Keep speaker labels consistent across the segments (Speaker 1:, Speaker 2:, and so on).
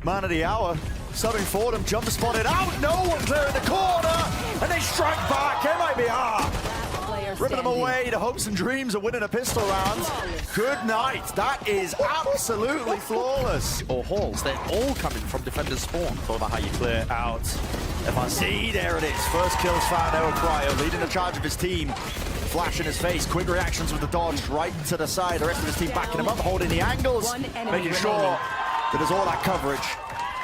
Speaker 1: Man of the hour. Subbing for them, jump spotted out, no one clearing the corner, and they strike back. Mibr ripping them away to hopes and dreams of winning a pistol round. Good night. That is absolutely flawless.
Speaker 2: Or halls, they're all coming from defender's spawn.
Speaker 1: It's all about how you clear out. FRC, there it is. First kills found out. Cryo leading the charge of his team. Flash in his face, quick reactions with the dodge right to the side. The rest of his team backing him up, holding the angles, making sure that there's all that coverage.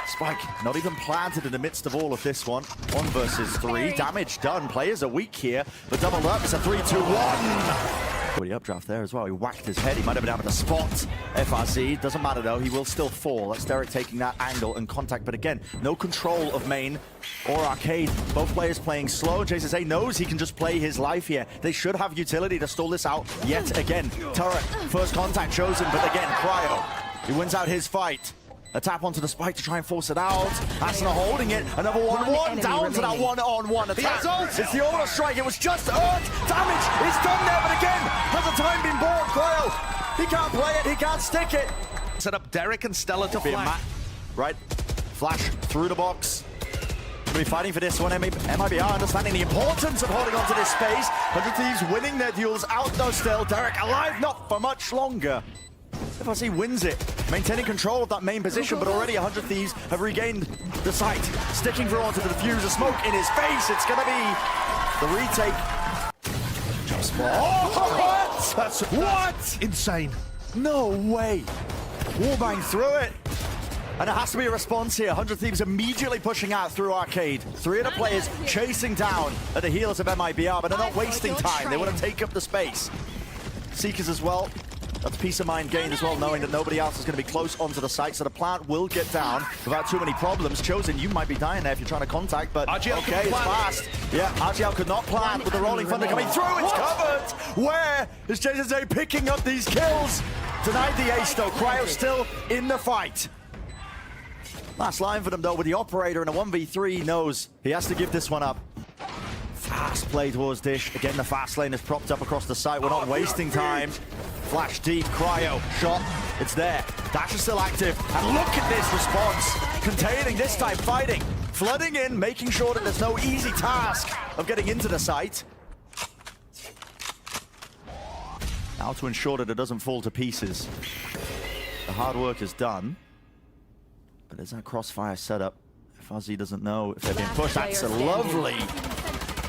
Speaker 1: Spike not even planted in the midst of all of this one. 1 versus 3, damage done. Players are weak here, but doubled up. It's a 3-2-1. The updraft there as well. He whacked his head. He might have been able to spot FRC. Doesn't matter though. He will still fall. That's Derrek taking that angle and contact. But again, no control of main or arcade. Both players playing slow. TxoziN knows he can just play his life here. They should have utility to stall this out yet again. Turret, first contact chosen, but again, Cryo. He wins out his fight. A tap onto the spike to try and force it out. Asuna holding it. Another 1-1 down to that one-on-one attack. It's the auto strike. It was just earned. Damage is done there, but again, has the time been bought? Cryo, he can't play it. He can't stick it.
Speaker 2: Set up Derrek and Stella to flash.
Speaker 1: Right, flash through the box. We'll be fighting for this one. Mibr understanding the importance of holding onto this space. 100 Thieves winning their duels out though still. Derrek alive, not for much longer. FRC wins it, maintaining control of that main position, but already 100 Thieves have regained the site. Sticking through onto the diffuser, smoke in his face. It's gonna be the retake. Just what? That's what?
Speaker 2: Insane.
Speaker 1: No way. Wallbang through it. And there has to be a response here. 100 Thieves immediately pushing out through arcade. 3 of the players chasing down at the heels of Mibr, but they're not wasting time. They want to take up the space. Seekers as well. That's peace of mind gained as well, knowing that nobody else is going to be close onto the site, so the plant will get down without too many problems. TxoziN, you might be dying there if you're trying to contact, but
Speaker 2: RgL
Speaker 1: okay, it's fast. Yeah, RgL could not plant with the rolling thunder coming through. It's covered. Where is TxoziN picking up these kills? Denied the ace though. Cryo still in the fight. Last line for them though, with the operator in a 1v3, knows he has to give this one up. Fast play towards Dish. Again, the fast lane is propped up across the site. We're not wasting time. Flash deep, Cryo, shot, it's there. Dash is still active, and look at this response. Containing this time, fighting, flooding in, making sure that there's no easy task of getting into the site. Now to ensure that it doesn't fall to pieces. The hard work is done, but there's that crossfire setup. FRC doesn't know if they're being pushed. That's a lovely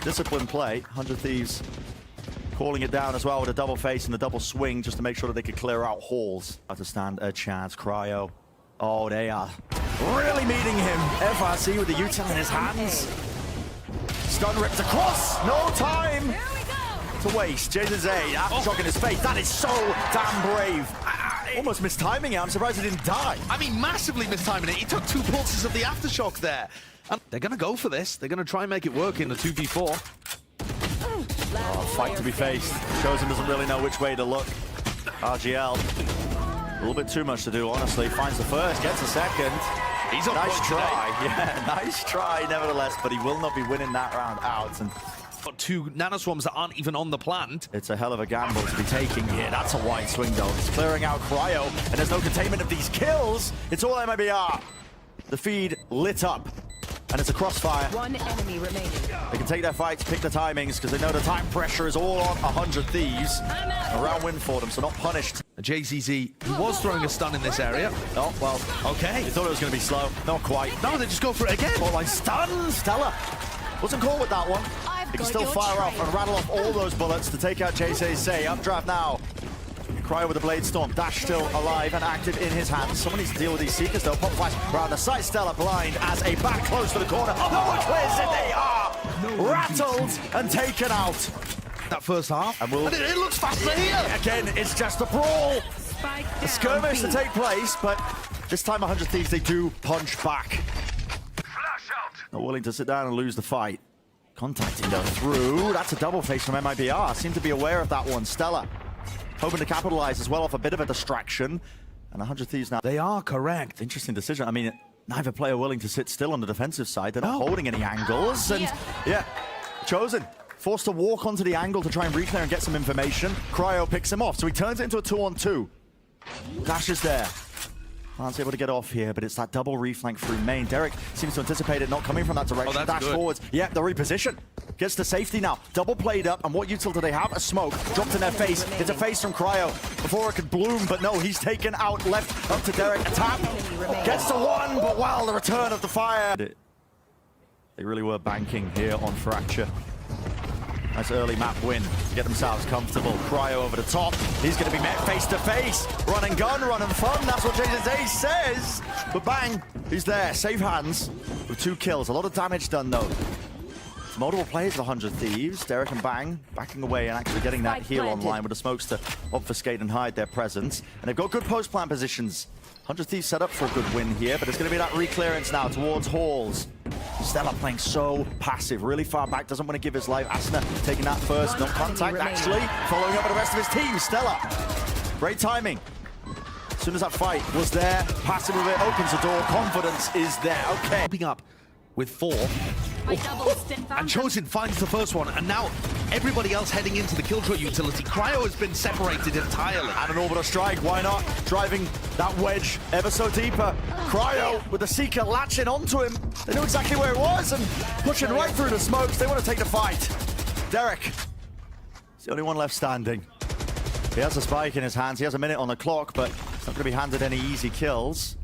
Speaker 1: disciplined play. 100 Thieves calling it down as well with a double face and the double swing just to make sure that they could clear out halls. How to stand a chance. Cryo. Oh, they are really meeting him. FRC with the util in his hands. Stun ripped across. No time to waste. TxoziN, aftershock in his face. That is so damn brave. Almost mistiming it. I'm surprised he didn't die.
Speaker 2: I mean, massively mistiming it. He took 2 pulses of the aftershock there. And they're going to go for this. They're going to try and make it work in the 2v4.
Speaker 1: Oh, fight to be faced. TxoziN doesn't really know which way to look. RgL, a little bit too much to do, honestly. Finds the first, gets the second.
Speaker 2: He's on
Speaker 1: nice try. Yeah, nice try, nevertheless, but he will not be winning that round out. And
Speaker 2: got 2 nanoswarms that aren't even on the plant.
Speaker 1: It's a hell of a gamble to be taking here. That's a wide swing, though. It's clearing out Cryo, and there's no containment of these kills. It's all Mibr. The feed lit up. And it's a crossfire.
Speaker 3: 1 enemy remaining.
Speaker 1: They can take their fights, pick the timings, because they know the time pressure is all on 100 Thieves. A round win for them, so not punished.
Speaker 2: JZZ, who was throwing a stun in this area.
Speaker 1: Oh, well,
Speaker 2: okay.
Speaker 1: You thought it was going to be slow. Not quite.
Speaker 2: No, they just go for it again.
Speaker 1: Ball line stun, Stella. Wasn't caught with that one. He can still fire off and rattle off all those bullets to take out TxoziN. Updraft now. Cryo with the Blade Storm. Dash still alive and active in his hands. Someone needs to deal with these Seekers though. Pop flash around the site. Stella blind as a back close to the corner. No one clears it. They are rattled and taken out.
Speaker 2: That first half.
Speaker 1: And
Speaker 2: it looks faster here.
Speaker 1: Again, it's just a brawl. A skirmish to take place, but this time 100 Thieves, they do punch back. Not willing to sit down and lose the fight. Contacting though through. That's a double face from Mibr. Seem to be aware of that one. Stella hoping to capitalize as well off a bit of a distraction. And 100 Thieves now.
Speaker 2: They are correct.
Speaker 1: Interesting decision. I mean, neither player willing to sit still on the defensive side. They're not holding any angles. And yeah, TxoziN forced to walk onto the angle to try and reach there and get some information. Cryo picks him off. So he turns it into a 2-on-2. Dash is there. Plant's able to get off here, but it's that double reflank through main. Derrek seems to anticipate it not coming from that direction. Dash forwards. Yeah, the reposition. Gets to safety now. Double played up, and what util do they have? A smoke. Dropped in their face. It's a face from Cryo. Before it could bloom, but no, he's taken out left up to Derrek. A tap. Gets to one, but wow, the return of the fire. They really were banking here on Fracture. Nice early map win to get themselves comfortable. Cryo over the top. He's going to be met face to face. Run and gun, run and fun. That's what TxoziN says. But bang, he's there. Safe hands with 2 kills. A lot of damage done though. It's multiple players of 100 Thieves. Derrek and Bang backing away and actually getting that heal online with the smokes to obfuscate and hide their presence. And they've got good post plant positions. 100 Thieves set up for a good win here, but it's going to be that re-clearance now towards Halls. Stella playing so passive, really far back, doesn't want to give his life. Asuna taking that first, no contact actually. Following up with the rest of his team, Stella. Great timing. As soon as that fight was there, passive of it opens the door, confidence is there. Okay.
Speaker 2: Popping up with 4. And TxoziN finds the first one, and now everybody else heading into the Killjoy utility. Cryo has been separated entirely.
Speaker 1: And an orbital strike, why not? Driving that wedge ever so deeper. Cryo with the Seeker latching onto him. They knew exactly where it was and pushing right through the smokes. They want to take the fight. Derrek is the only one left standing. He has a spike in his hands. He has a minute on the clock, but it's not going to be handed any easy kills.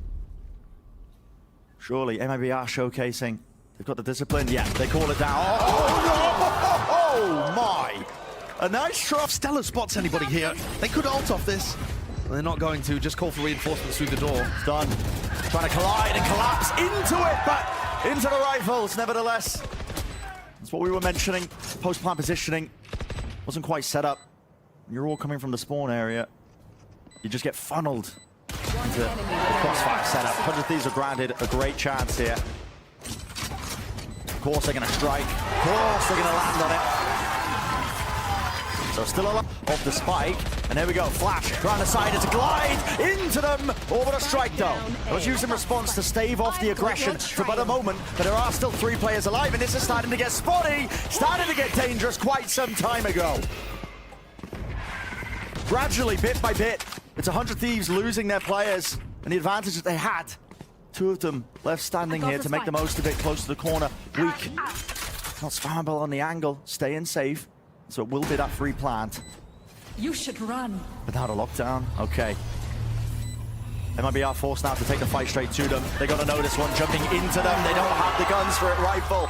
Speaker 1: Surely, Mibr showcasing. They've got the discipline. Yeah, they call it down. Oh my! A nice drop.
Speaker 2: If Stella spots anybody here, they could ult off this. They're not going to. Just call for reinforcements through the door.
Speaker 1: It's done. Trying to collide and collapse into it, but into the rifles, nevertheless. That's what we were mentioning. Post-plant positioning wasn't quite set up. You're all coming from the spawn area. You just get funneled into the crossfire setup. 100 Thieves are granted a great chance here. Of course they're going to strike. Of course they're going to land on it. So still off the spike. And there we go. Flash around the side. It's a glide into them. Orbital strike though. It was used in response to stave off the aggression for about a moment. But there are still 3 players alive. And this is starting to get spotty. Starting to get dangerous quite some time ago. Gradually, bit by bit, it's 100 Thieves losing their players. And the advantage that they had. 2 of them left standing here to make the most of it, close to the corner. Weak. Not spammable on the angle. Staying safe. So it will be that free plant.
Speaker 3: You should run.
Speaker 1: Without a lockdown. Okay. Mibr forced now to take the fight straight to them. They got to know this one jumping into them. They don't have the guns for it. Rifle.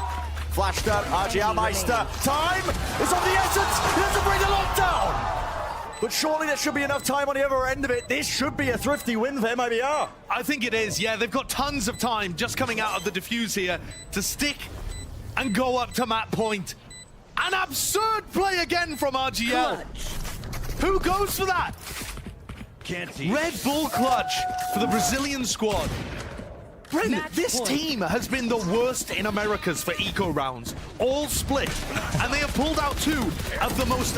Speaker 1: Flashed up. RgLMeister. Time is of the essence. He has to bring the lockdown. But surely there should be enough time on the other end of it. This should be a thrifty win for Mibr.
Speaker 2: I think it is, yeah. They've got tons of time just coming out of the defuse here to stick and go up to map point. An absurd play again from RgL. Who goes for that? Red Bull clutch for the Brazilian squad. Brendan, this team has been the worst in Americas for eco rounds. All split. And they have pulled out 2 of the most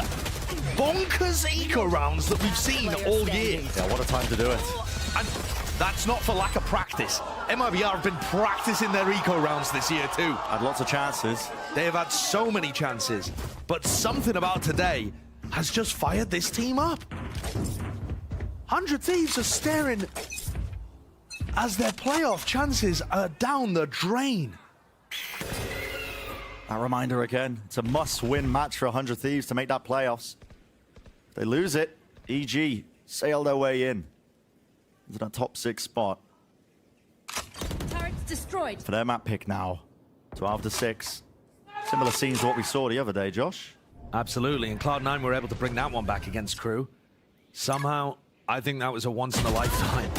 Speaker 2: bonkers eco rounds that we've seen all year.
Speaker 1: Yeah, what a time to do it.
Speaker 2: And that's not for lack of practice. Mibr have been practicing their eco rounds this year too.
Speaker 1: Had lots of chances.
Speaker 2: They have had so many chances, but something about today has just fired this team up. 100 Thieves are staring as their playoff chances are down the drain.
Speaker 1: That reminder again, it's a must-win match for 100 Thieves to make that playoffs. If they lose it, EG sail their way in into that top 6 spot.
Speaker 3: Turrets destroyed.
Speaker 1: For their map pick now, 12 to 6. Similar scenes to what we saw the other day, Josh.
Speaker 2: Absolutely, and Cloud9 were able to bring that one back against Crew. Somehow, I think that was a once-in-a-lifetime.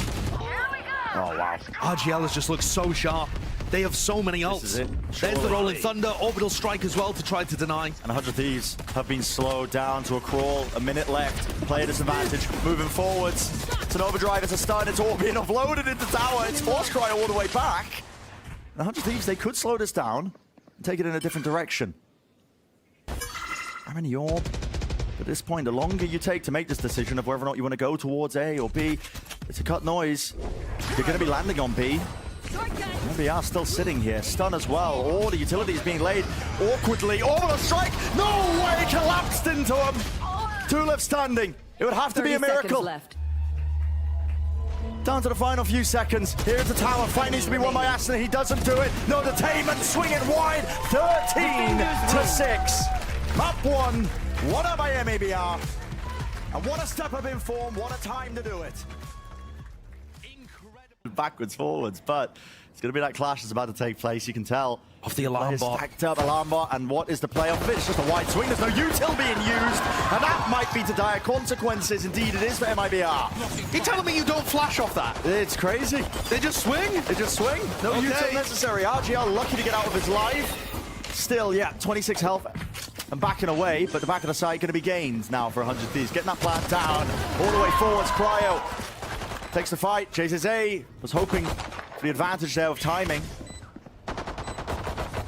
Speaker 1: Oh, wow.
Speaker 2: RgL has just looked so sharp. They have so many ults.
Speaker 1: This is it.
Speaker 2: There's the Rolling Thunder, Orbital Strike as well to try to deny.
Speaker 1: And 100 Thieves have been slowed down to a crawl. A minute left. Player disadvantage. Moving forwards. It's an overdrive. It's a stun. It's all being offloaded into tower. It's force cry all the way back. And 100 Thieves, they could slow this down and take it in a different direction. I'm in the orb. At this point, the longer you take to make this decision of whether or not you want to go towards A or B, it's a cut noise. You're going to be landing on B. We are still sitting here. Stun as well. All the utilities being laid awkwardly. Orbital strike! No way! Collapsed into him! 2 left standing. It would have to be a miracle.
Speaker 3: Left.
Speaker 1: Down to the final few seconds. Here's the tower. Fight needs to be won by Asuna. He doesn't do it. No detainment. Swinging wide. 13-6. Up one. One up by Mibr. And what a step up in form. What a time to do it. Incredible. Backwards, forwards. But it's going to be that clash that's about to take place. You can tell.
Speaker 2: Off the alarm bot.
Speaker 1: Stacked up alarm bot, and what is the playoff of it? It's just a wide swing. There's no util being used, and that might be to dire consequences. Indeed, it is for Mibr.
Speaker 2: You're telling me you don't flash off that?
Speaker 1: It's crazy.
Speaker 2: They just swing?
Speaker 1: They just swing. No util necessary. RgL lucky to get out of his life. Still, yeah, 26 health and backing away, but the back of the side going to be gained now for 100 Thieves. Getting that plant down all the way forwards. Cryo takes the fight. TxoziN was hoping for the advantage there of timing.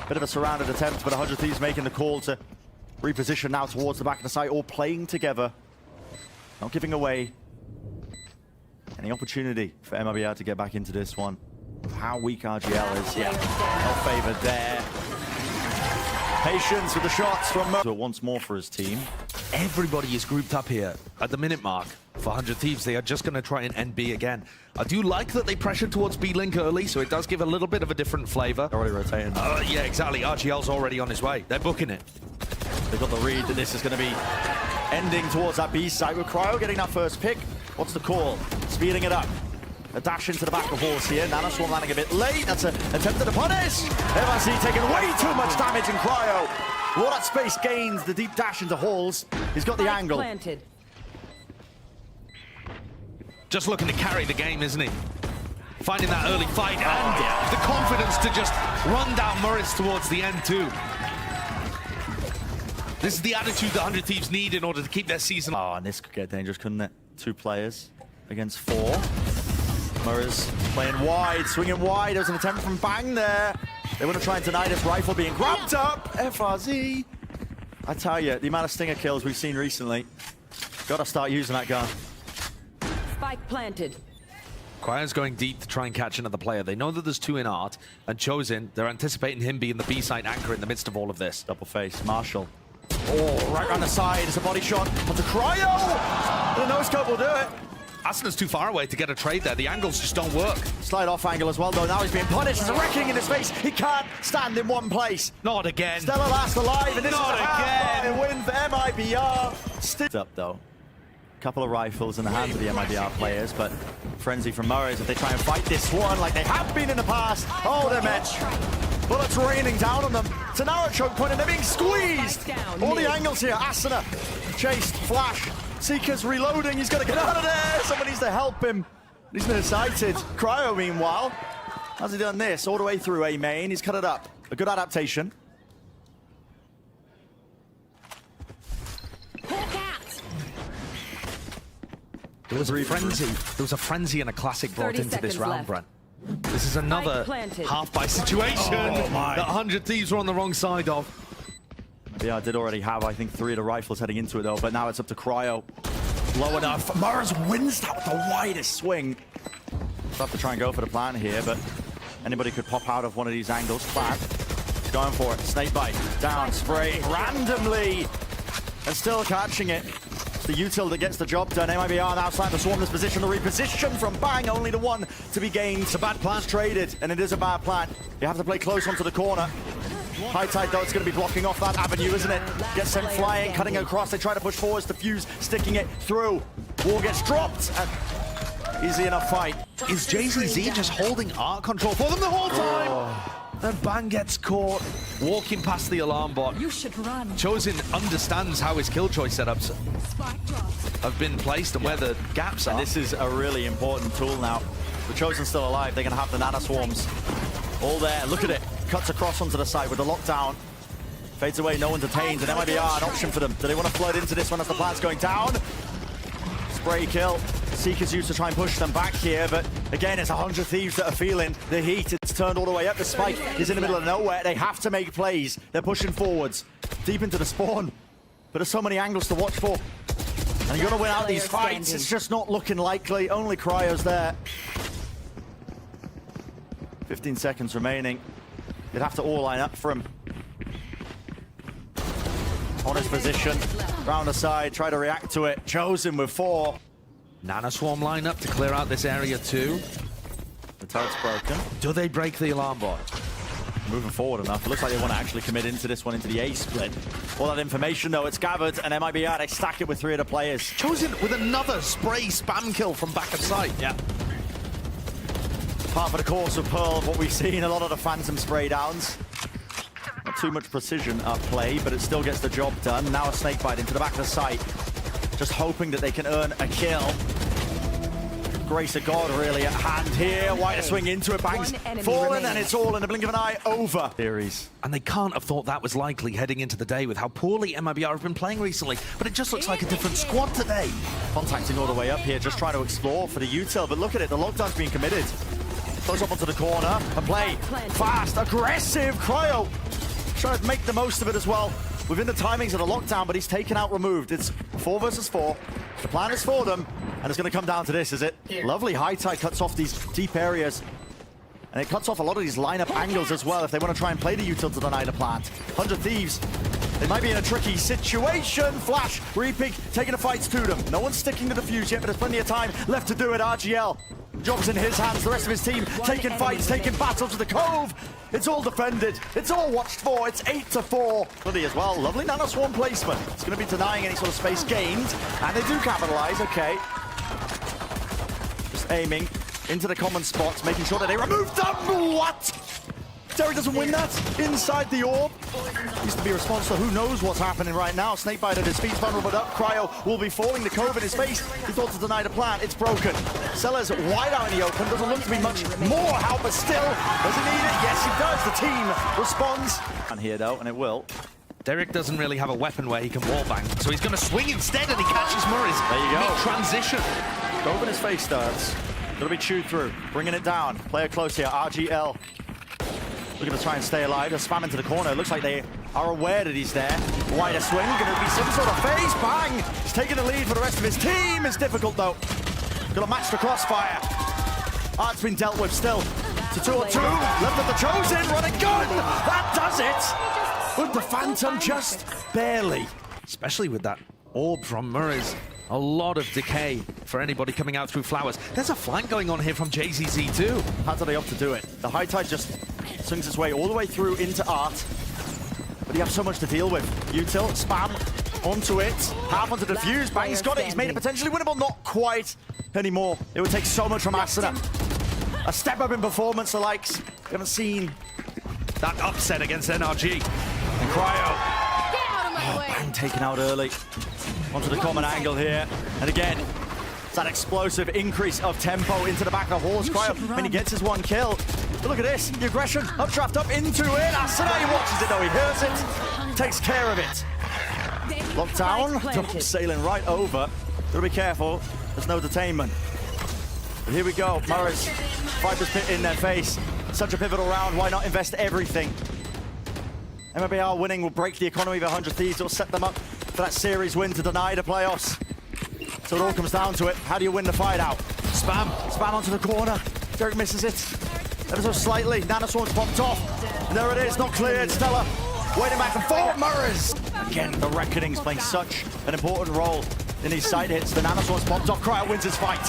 Speaker 1: Bit of a surrounded attempt, but 100 Thieves making the call to reposition now towards the back of the site, all playing together. Not giving away any opportunity for Mibr to get back into this one. How weak RgL is, yeah. Well favored there. Patience with the shots from Mibr. Once more for his team.
Speaker 2: Everybody is grouped up here at the minute mark. For 100 Thieves, they are just going to try and end B again. I do like that they pressured towards B-Link early, so it does give a little bit of a different flavor.
Speaker 1: Already rotating.
Speaker 2: Yeah, exactly. RgL's already on his way. They're booking it.
Speaker 1: They've got the read that this is going to be ending towards that B site with Cryo getting that first pick. What's the call? Speeding it up. A dash into the back of horse here. Nanoswarm landing a bit late. That's an attempt to punish. MRC taking way too much damage in Cryo. Well, that space gains the deep dash into halls. He's got the angle.
Speaker 4: Planted.
Speaker 2: Just looking to carry the game, isn't he? Finding that early fight and the confidence to just run down murizzz towards the end too. This is the attitude that 100 Thieves need in order to keep their season.
Speaker 1: Oh, and this could get dangerous, couldn't it? 2 players against 4. murizzz playing wide, swinging wide. There was an attempt from Bang there. They want to try and deny this rifle being grabbed up. FRZ. I tell you, the amount of stinger kills we've seen recently. Got to start using that gun.
Speaker 4: Spike planted.
Speaker 2: Cryo's going deep to try and catch another player. They know that there's 2 in art, and TxoziN, they're anticipating him being the B-side anchor in the midst of all of this.
Speaker 1: Double face, Marshall. Oh, right around the side. It's a body shot onto Cryo. The no-scope will do it.
Speaker 2: Asuna's too far away to get a trade there. The angles just don't work.
Speaker 1: Slide off angle as well, though. Now he's being punished. There's a wrecking in his face. He can't stand in one place.
Speaker 2: Not again.
Speaker 1: Stella last alive, and this
Speaker 2: Not
Speaker 1: is a
Speaker 2: again.
Speaker 1: win for Mibr. Still up, though. Couple of rifles in the hands of the Mibr players, but frenzy from murizzz if they try and fight this one like they have been in the past. Oh, they're met. Bullets raining down on them. It's a narrow choke point and they're being squeezed. All the angles here. Asuna chased, flash. Seeker's reloading. He's got to get out of there. Someone needs to help him. He's nearsighted. Cryo, meanwhile, has he done this all the way through A main? He's cut it up. A good adaptation.
Speaker 2: There was a frenzy. There was a frenzy and a classic brought
Speaker 4: 30
Speaker 2: into this
Speaker 4: seconds
Speaker 2: round,
Speaker 4: left.
Speaker 2: Brent. This is another half-by situation that 100 Thieves were on the wrong side of.
Speaker 1: Yeah, I did already have, I think, 3 of the rifles heading into it, though, but now it's up to Cryo. Low enough. murizzz wins that with the widest swing. We'll have to try and go for the plan here, but anybody could pop out of one of these angles. Plan. He's going for it. Snake bite. Down, spray randomly. And still catching it. The util that gets the job done. Mibr now starting to swarm this position. The reposition from Bang, only the one to be gained. It's a bad plan. Traded, and it is a bad plan. You have to play close onto the corner. High tide, though, it's going to be blocking off that avenue, isn't it? Gets sent flying, cutting across. They try to push forwards. The fuse sticking it through. Wall gets dropped. And easy enough fight.
Speaker 2: Is TxoziN just holding art control for them the whole time? And Bang gets caught walking past the alarm bot.
Speaker 3: You should run.
Speaker 2: TxoziN understands how his kill choice setups
Speaker 3: Spike drops.
Speaker 2: have been placed and where the gaps are.
Speaker 1: And this is a really important tool now. The TxoziN's still alive. They're going to have the nanoswarms all there. Look at it. Cuts across onto the side with the lockdown. Fades away, no one detained, and Mibr an option for them. Do they want to flood into this one as the plan's going down? Spray kill. Seeker's used to try and push them back here, but again, it's 100 Thieves that are feeling the heat. It's turned all the way up. The spike is in the middle of nowhere. They have to make plays. They're pushing forwards, deep into the spawn. But there's so many angles to watch for. And you're going to win out these fights. It's just not looking likely. Only Cryo's there. 15 seconds remaining. You'd have to all line up for him. On his position, round the side, try to react to it. TxoziN with 4.
Speaker 2: Nanoswarm line up to clear out this area too.
Speaker 1: The turret's broken.
Speaker 2: Do they break the alarm bot?
Speaker 1: Moving forward enough. It looks like they want to actually commit into this one, into the A split. All that information, though, it's gathered, and Mibr, they stack it with 3 of the players.
Speaker 2: TxoziN with another spray spam kill from back of sight.
Speaker 1: Yeah. Part of the course of Pearl, what we've seen, a lot of the Phantom spray downs. Not too much precision at play, but it still gets the job done. Now a snakebite into the back of the site. Just hoping that they can earn a kill. Grace of God really at hand here. White to swing into it, bangs fallen, and it's all in the blink of an eye over. Series.
Speaker 2: And they can't have thought that was likely heading into the day with how poorly Mibr have been playing recently. But it just looks like a different squad today.
Speaker 1: Contacting all the way up here, just trying to explore for the util, but look at it, the lockdown's being committed. Goes up onto the corner, a play, fast, aggressive, Cryo. Trying to make the most of it as well. Within the timings of the lockdown, but he's taken out removed. It's 4 versus 4. The plan is for them, and it's going to come down to this, is it? Lovely high tide cuts off these deep areas. And it cuts off a lot of these lineup angles as well if they want to try and play the util to deny the plant. 100 Thieves, they might be in a tricky situation. Flash, repeat, taking the fights to them. No one's sticking to the fuse yet, but there's plenty of time left to do it. RgL, job's in his hands. The rest of his team taking fights, taking battles to the Cove. It's all defended. It's all watched for. It's 8-4. Bloody as well. Lovely nanoswarm placement. It's going to be denying any sort of space gained. And they do capitalize. Okay. Just aiming into the common spots, making sure that they remove them. What? Derrek doesn't win that inside the orb. Needs to be responsible. Who knows what's happening right now? Snakebite at his feet, vulnerable up. Cryo will be falling. The Cove in his face. He thought to deny the plant. It's broken. Sellers wide out in the open. Doesn't look to be much more help, but still doesn't need it. Yes, he does. The team responds. And here though, and it will.
Speaker 2: Derrek doesn't really have a weapon where he can wallbang, so he's going to swing instead, and he catches murizzz.
Speaker 1: There you go.
Speaker 2: Mid-transition.
Speaker 1: Cove in his face starts. Going to be chewed through. Bringing it down. Player close here. RgL. Looking to try and stay alive. They're spamming to the corner. It looks like they are aware that he's there. Wider swing. Going to be some sort of phase. Bang! He's taking the lead for the rest of his team. It's difficult, though. Got to match the crossfire. Art's been dealt with still. It's a 2-on-2. Left at the TxoziN. Running gun. That does it. With the Phantom just barely.
Speaker 2: Especially with that orb from murizzz. A lot of decay for anybody coming out through flowers. There's a flank going on here from JZZ too.
Speaker 1: How do they opt to do it? The high tide just swings its way all the way through into Art. But you have so much to deal with. Util, spam, onto it. Half onto the fuse. Bang, he's got it. He's made it potentially winnable. Not quite anymore. It would take so much from Asuna. A step up in performance the likes we haven't seen.
Speaker 2: That upset against NRG.
Speaker 1: And Cryo. Bang, taken out early. Onto the common angle here. And again, it's that explosive increase of tempo into the back of the horse. Cryo, when he gets his 1 kill. But look at this. The aggression, updraft up into it. Asuna, he watches it though. He hears it. Takes care of it. Lockdown. Sailing right over. Gotta be careful. There's no detainment. But here we go. murizzz. Viper's Pit in their face. Such a pivotal round. Why not invest everything? Mibr winning will break the economy of 100 Thieves. It'll set them up for that series win to deny the playoffs. So it all comes down to it. How do you win the fight out? Spam. Spam onto the corner. Derrek misses it. Ever so slightly. Nanoswarm's popped off. And there it is. Not cleared. Stella waiting back and forth. murizzz. Again, the Reckoning's playing such an important role in these side hits. The Nanoswarm's popped off. Cryo wins his fight.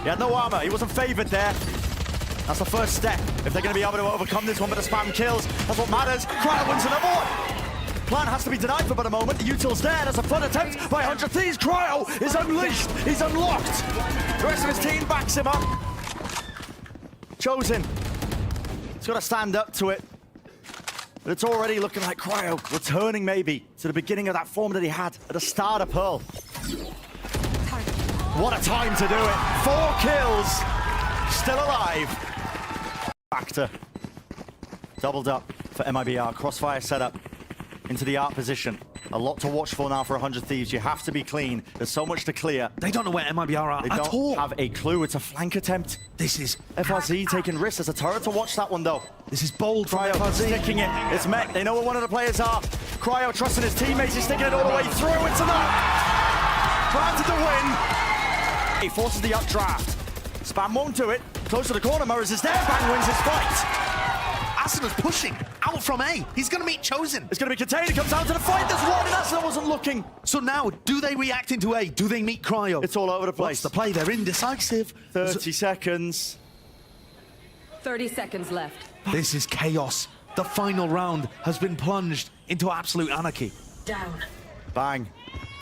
Speaker 1: He had no armor. He wasn't favored there. That's the first step. If they're going to be able to overcome this one, but the spam kills, that's what matters. Cryo wins another one. Plan has to be denied for but a moment. The util's there. There's a flood attempt by 100 Thieves. Cryo is unleashed. He's unlocked. The rest of his team backs him up. TxoziN. He's got to stand up to it. But it's already looking like Cryo returning maybe to the beginning of that form that he had at the start of Pearl. What a time to do it. 4 kills. Still alive. Factor. Doubled up for Mibr. Crossfire setup into the art position. A lot to watch for now for 100 Thieves. You have to be clean. There's so much to clear.
Speaker 2: They don't know where Mibr are
Speaker 1: They
Speaker 2: at
Speaker 1: don't
Speaker 2: all.
Speaker 1: have a clue. It's a flank attempt.
Speaker 2: This is
Speaker 1: FRZ taking risks. There's a turret to watch that one though.
Speaker 2: This is bold from
Speaker 1: Cryo
Speaker 2: FRZ.
Speaker 1: sticking it. It's met. They know where one of the players are. Cryo trusting his teammates. He's sticking it all the way through. It's enough. Granted the win. He forces the updraft. Spam won't do it. Close to the corner. murizzz is there. Bang wins his fight.
Speaker 2: Asuna's pushing out from A. He's going to meet TxoziN.
Speaker 1: It's going to be contained. It comes down to the fight. There's one, and Asuna wasn't looking.
Speaker 2: So now, do they react into A? Do they meet Cryo?
Speaker 1: It's all over the place.
Speaker 2: What's the play? They're indecisive.
Speaker 1: 30 seconds.
Speaker 4: 30 seconds left.
Speaker 2: This is chaos. The final round has been plunged into absolute anarchy.
Speaker 4: Down.
Speaker 1: Bang.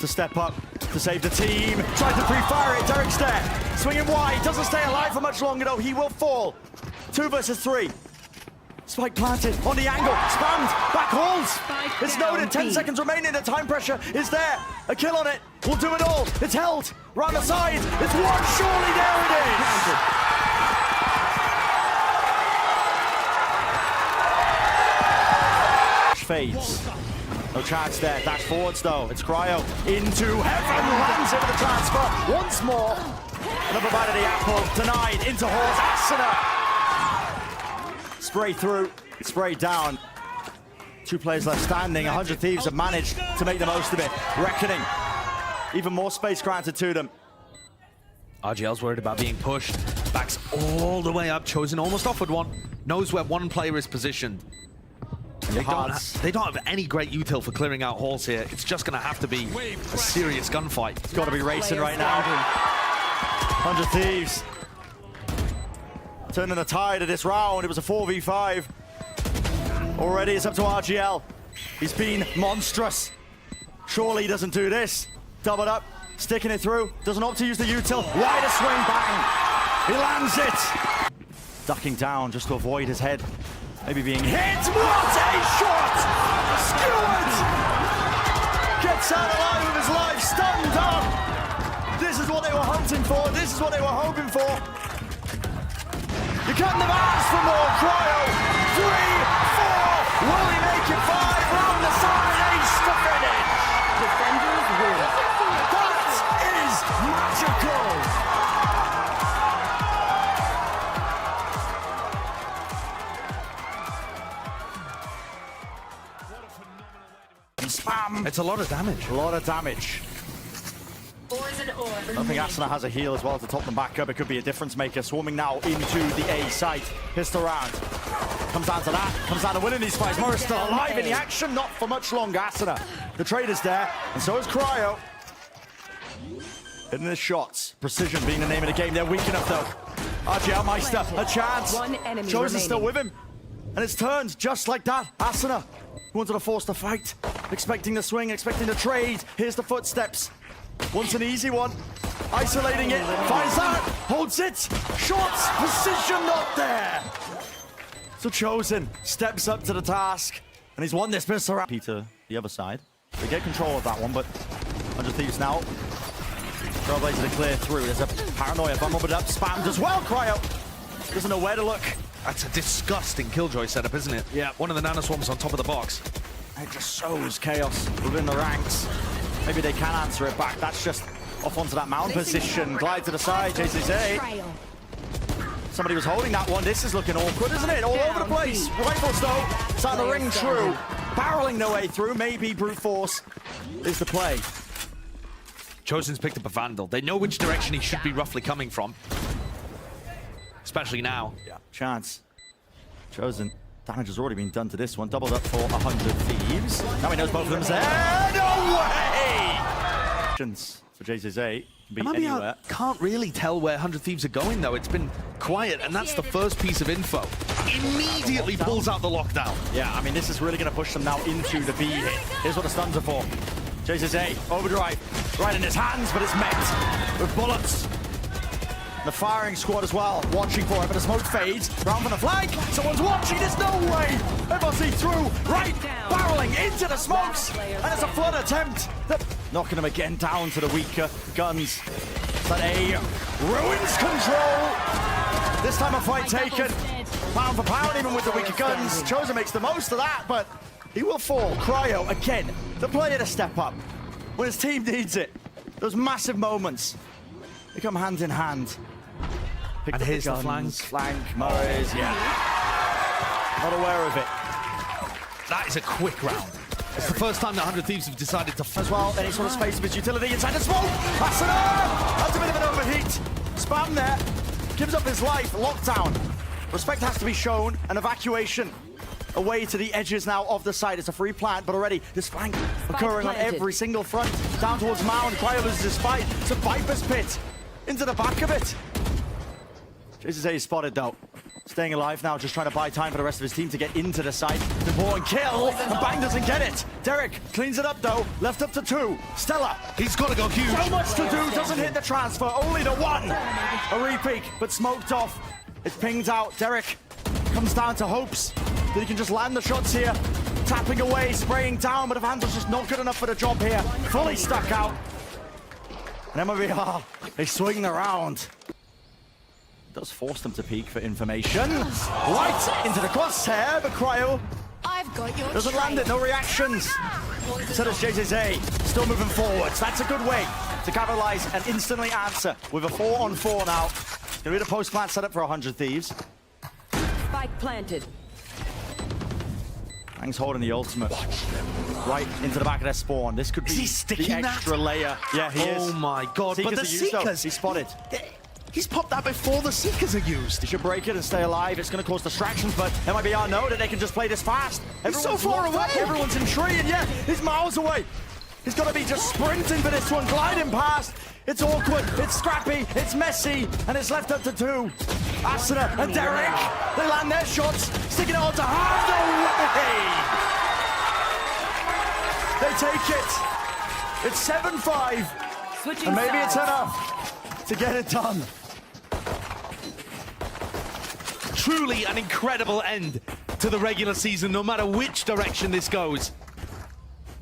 Speaker 1: To step up, to save the team. Tried to pre-fire it. Derrek's there. Swinging wide. Doesn't stay alive for much longer, though. He will fall. 2 versus 3. Spike planted on the angle. Spammed. Back holds. It's noted. 10 seconds remaining. The time pressure is there. A kill on it. We'll do it all. It's held. Round the side. It's one. Surely there it is. Fades. No chance there. Dash forwards though. It's Cryo into heaven. Lands it with the transfer. Once more. Another bite of the apple. Denied. Into Horse. Asuna. Spray through. Spray down. 2 players left standing. 100 Thieves have managed to make the most of it. Reckoning. Even more space granted to them.
Speaker 2: RgL's worried about being pushed. Backs all the way up. TxoziN almost offered one. Knows where one player is positioned. They don't have any great util for clearing out halls here. It's just going to have to be a serious gunfight.
Speaker 1: It's got to be racing right now. 100 Thieves. Turning the tide of this round. It was a 4v5. Already it's up to RgL. He's been monstrous. Surely he doesn't do this. Doubled up, sticking it through. Doesn't opt to use the util. Wider swing, bang. He lands it. Ducking down just to avoid his head. Maybe being hit. What a shot! Skewered! Gets out alive with his life, stunned up. This is what they were hunting for. This is what they were hoping for. You couldn't have asked for more. Cryo. 3, 4. Will he make it 5? Round the side. Ace to finish.
Speaker 4: Defenders win.
Speaker 1: That is magical. Spam.
Speaker 2: It's a lot of damage.
Speaker 1: A lot of damage. I think Asuna has a heal as well to top them back up. It could be a difference maker. Swarming now into the A site. Pistol round. Comes down to that. Comes down to winning these fights. Murizzz still alive in the action. Not for much longer. Asuna. The trade is there. And so is Cryo. Hitting the shots. Precision being the name of the game. They're weak enough though. RgLMeister. A chance. TxoziN still with him. And it's turned just like that. Asuna. Who wanted to force the fight. Expecting the swing. Expecting the trade. Here's the footsteps. Wants an easy one. Isolating it. Finds that. Holds it. Shots. Precision not there. So TxoziN steps up to the task. And he's won this pistol round. Peter, the other side. They get control of that one, but 100 Thieves now. Trailblazer to clear through. There's a paranoia bumbled up. Spammed as well. Cryo doesn't know where to look.
Speaker 2: That's a disgusting Killjoy setup, isn't it? Yeah. One of the nanoswarms on top of the box.
Speaker 1: It just sows chaos within the ranks. Maybe they can answer it back. That's just off onto that mound position. Glide to the side. TxoziN. Somebody was holding that one. This is looking awkward, isn't it? All over the place. Rifles though. Starting to ring true. Barreling their way through. Maybe brute force is the play.
Speaker 2: TxoziN's picked up a Vandal. They know which direction he should be roughly coming from. Especially now.
Speaker 1: Yeah, chance. TxoziN. Damage has already been done to this one. Doubled up for 100 Thieves. Now he knows both of them there. No way! For TxoziN. Can be anywhere.
Speaker 2: Can't really tell where 100 Thieves are going, though. It's been quiet, and that's the first piece of info. Immediately pulls out the lockdown.
Speaker 1: Yeah, I mean, this is really going to push them now into the B hit. Here's what the stuns are for. TxoziN, overdrive, right in his hands, but it's met with bullets. The firing squad as well, watching for it, but the smoke fades. Round from the flank, someone's watching, there's no way! FRC through, right, barreling into the smokes, and it's a flood attempt. Knocking them again down to the weaker guns. But A ruins control. This time a fight taken, pound for pound, even with the weaker guns. TxoziN makes the most of that, but he will fall. Cryo, again, the player to step up when his team needs it. Those massive moments, they come hand in hand.
Speaker 2: And here's the flank.
Speaker 1: Murizzz, yeah. Not aware of it.
Speaker 2: That is a quick round. It's the first time that 100 Thieves have decided to...
Speaker 1: As well, any sort of space of his utility inside the smoke. Asuna! That's a bit of an overheat. Spam there. Gives up his life. Lockdown. Respect has to be shown. An evacuation away to the edges now of the site. It's a free plant, but already this flank occurring on every single front. Down towards Mound, Cryo loses his fight. It's a Viper's Pit into the back of it. TxoziN is spotted though. Staying alive now, just trying to buy time for the rest of his team to get into the site. Important kill, and Bang doesn't get it. Derrek cleans it up though, left up to 2. Stella,
Speaker 2: He's got to go huge.
Speaker 1: so much to do, doesn't hit the transfer, only the 1. A repeat, but smoked off. It's pinged out. Derrek comes down to hopes that he can just land the shots here. Tapping away, spraying down, but Evangel's just not good enough for the job here. Fully stuck out. And Mibr, they swing around. Does force them to peek for information. Right into the crosshair, but Cryo
Speaker 3: I've got your
Speaker 1: doesn't land it, no reactions. So does TxoziN, still moving forwards. That's a good way to capitalize and instantly answer with a 4-on-4 now. Gonna be the post plant set up for 100 Thieves.
Speaker 4: Spike planted.
Speaker 1: Bang's holding the ultimate right into the back of their spawn. This could be
Speaker 2: Is he sticking
Speaker 1: the extra layer. Yeah, he is.
Speaker 2: Oh my god, but the
Speaker 1: are used, though.
Speaker 2: Seekers,
Speaker 1: He's spotted.
Speaker 2: He's popped that before the Seekers are used.
Speaker 1: He should break it and stay alive. It's going to cause distractions, but Mibr know that they can just play this fast.
Speaker 2: He's so far away.
Speaker 1: Everyone's in tree, and yeah, he's miles away. He's got to be just sprinting for this one, gliding past. It's awkward, it's scrappy, it's messy, and it's left up to 2. Asuna and Derrek, they land their shots, sticking it all to hard away. They take it. It's 7-5,
Speaker 4: Switching
Speaker 1: and maybe
Speaker 4: sides.
Speaker 1: it's enough to get it done.
Speaker 2: Truly an incredible end to the regular season, no matter which direction this goes.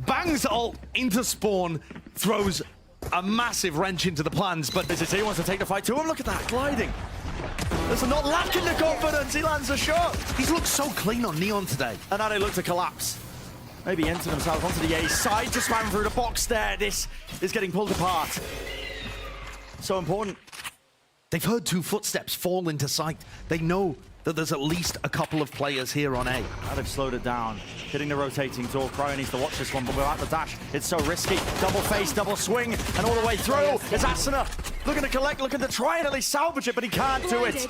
Speaker 2: Bang's ult into spawn throws a massive wrench into the plans, but
Speaker 1: TxoziN wants to take the fight to him. Look at that, gliding. There's not lacking the confidence. He lands a shot.
Speaker 2: he's looked so clean on Neon today.
Speaker 1: And now they look to collapse. Maybe enter themselves onto the A side, just spam through the box there. This is getting pulled apart. So important.
Speaker 2: They've heard 2 footsteps fall into sight. They know that there's at least a couple of players here on A.
Speaker 1: Now they've slowed it down. Hitting the rotating door. Cryo needs to watch this one, but without the dash, it's so risky. Double face, double swing, and all the way through. It's Asuna looking to collect, looking to try and at least salvage it, but he can't do it.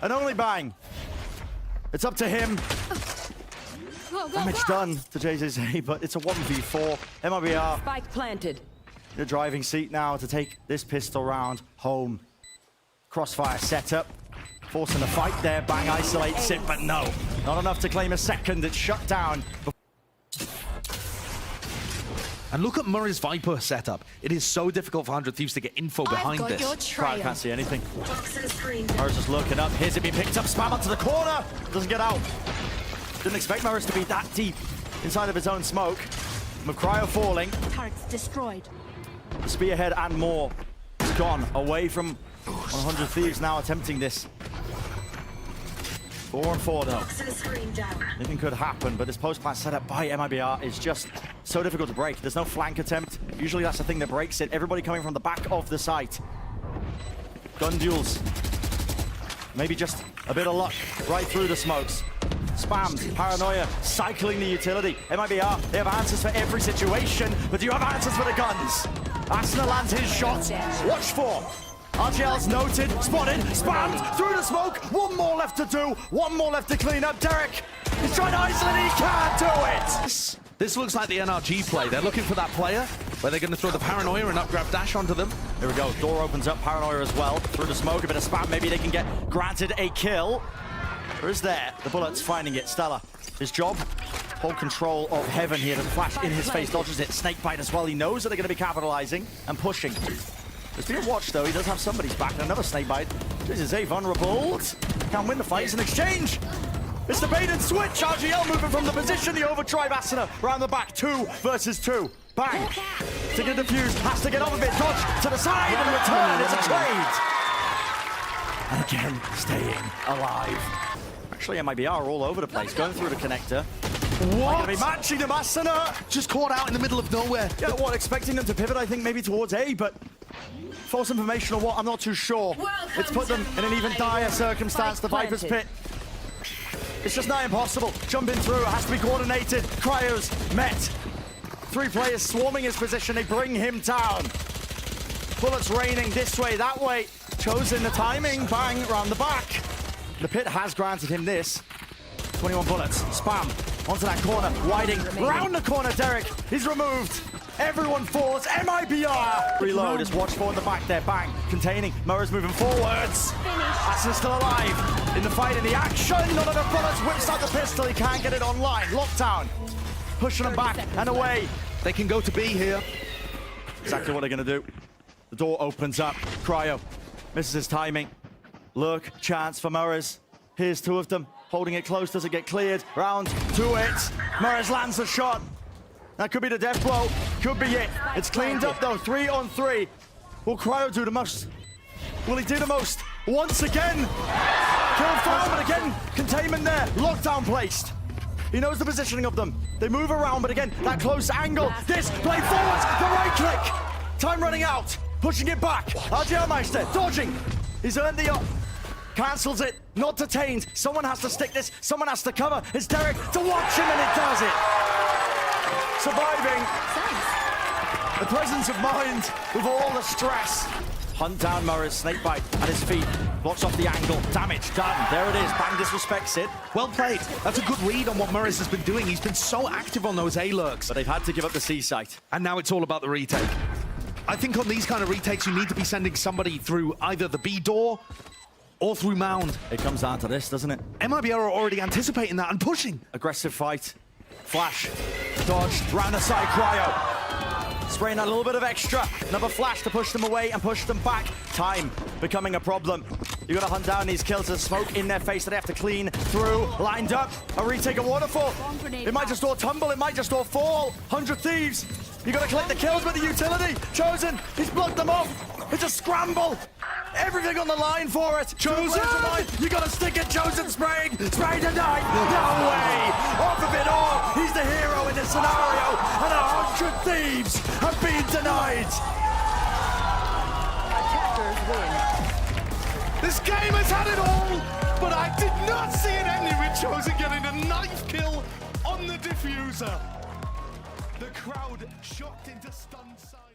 Speaker 1: And only Bang. It's up to him. Damage done to TxoziN, but it's a 1v4. Mibr,
Speaker 4: Spike planted.
Speaker 1: the driving seat now to take this pistol round home. Crossfire setup. Forcing the fight there, Bang isolates it, but no. Not enough to claim a second, it's shut down.
Speaker 2: And look at Murray's Viper setup. It is so difficult for 100 Thieves to get info behind
Speaker 3: I've got
Speaker 2: this.
Speaker 3: your
Speaker 1: Cryo
Speaker 3: trail.
Speaker 1: can't see anything. Murray's just looking up. Here's it being picked up, spam onto the corner. Doesn't get out. Didn't expect Murray's to be that deep inside of his own smoke. With Cryo falling,
Speaker 3: Turrets destroyed.
Speaker 1: the spearhead and more is gone away from 100 Thieves now attempting this. 4-on-4 though. Anything could happen, but this post-plant setup by Mibr is just so difficult to break. There's no flank attempt. Usually that's the thing that breaks it. Everybody coming from the back of the site. Gun duels. Maybe just a bit of luck right through the smokes. Spammed, paranoia, cycling the utility. Mibr, they have answers for every situation, but do you have answers for the guns? Asuna lands his shot. Watch for. RgL's noted, spotted, spammed, through the smoke. 1 more left to do, 1 more left to clean up. Derrek is trying to isolate, he can't do it.
Speaker 2: This looks like the NRG play. They're looking for that player where they're going to throw the paranoia and upgrab dash onto them.
Speaker 1: Here we go, door opens up, paranoia as well. Through the smoke, a bit of spam, maybe they can get granted a kill. Or is there? The bullet's finding it. Stella, his job, hold control of heaven here. The flash in his face, dodges it. Snakebite as well. He knows that they're going to be capitalizing and pushing. There's been a watch though, he does have somebody's back, and another snakebite. This is a vulnerable. Can't win the fight, it's an exchange. It's the bait and switch. RgL moving from the position, the overdrive Asuna around the back, 2 versus 2. Bang, to get defused, has to get off of it, dodge to the side and return, it's a trade. And again, staying alive. Actually, Mibr all over the place, going through the connector.
Speaker 2: What?
Speaker 1: Gonna be matching them, Asuna.
Speaker 2: Just caught out in the middle of nowhere.
Speaker 1: Yeah, what, expecting them to pivot, I think, maybe towards A, but false information or what, I'm not too sure. It's put them in an even dire circumstance, the Viper's Pit. It's just not impossible. Jumping through, it has to be coordinated. Cryo's met. 3 players swarming his position, they bring him down. Bullets raining this way, that way. TxoziN the timing, bang, round the back. The Pit has granted him this. 21 bullets. Spam. Onto that corner. Whiting. Round the corner, Derrek. He's removed. Everyone falls. Mibr. Reload is watched for in the back there. Bang. Containing. Murray's moving forwards. Asuna's still alive. In the fight, in the action. None of the bullets. Whips out the pistol. He can't get it online. Lockdown. Pushing them back and away.
Speaker 2: They can go to B here.
Speaker 1: Exactly what they're going to do. The door opens up. Cryo misses his timing. Lurk. Chance for Murizzz. Here's two of them. Holding it close. Does it get cleared? Round to it. Murizzz lands a shot. That could be the death blow. Could be it. It's cleaned up though. 3 on 3. Will Cryo do the most? Will he do the most? Once again. Kill found, but again, containment there. Lockdown placed. He knows the positioning of them. They move around, but again, that close angle. This play forwards. The right click. Time running out. Pushing it back. RgLMeister dodging. He's earned the up. Cancels it. Not detained. Someone has to stick this. Someone has to cover. It's Derrek to watch him, and it does it. Surviving. The presence of mind with all the stress. Hunt down Murizzz, snakebite at his feet. Blocks off the angle. Damage done. There it is. Bang disrespects it.
Speaker 2: Well played. That's a good read on what Murizzz has been doing. He's been so active on those A-lurks.
Speaker 1: But they've had to give up the C site.
Speaker 2: And now it's all about the retake. I think on these kind of retakes, you need to be sending somebody through either the B door or through Mound.
Speaker 1: It comes down to this, doesn't it?
Speaker 2: Mibr are already anticipating that and pushing.
Speaker 1: Aggressive fight. Flash. Dodged. Round the side. Cryo. Spraying a little bit of extra. Another flash to push them away and push them back. Time becoming a problem. You got to hunt down these kills. There's smoke in their face that they have to clean through. Lined up. A retake of waterfall. It might just all tumble. It might just all fall. 100 Thieves. You got to collect the kills with the utility. TxoziN. He's blocked them off. It's a scramble. Everything on the line for it. TxoziN. You got to stick it. TxoziN spraying. Spray tonight. No way. Off of it all. He's the hero in this scenario. And 100 Thieves have been denied.
Speaker 4: Attackers win.
Speaker 2: This game has had it all, but I did not see it ending with TxoziN getting a knife kill on the diffuser. The crowd shocked into stunned silence.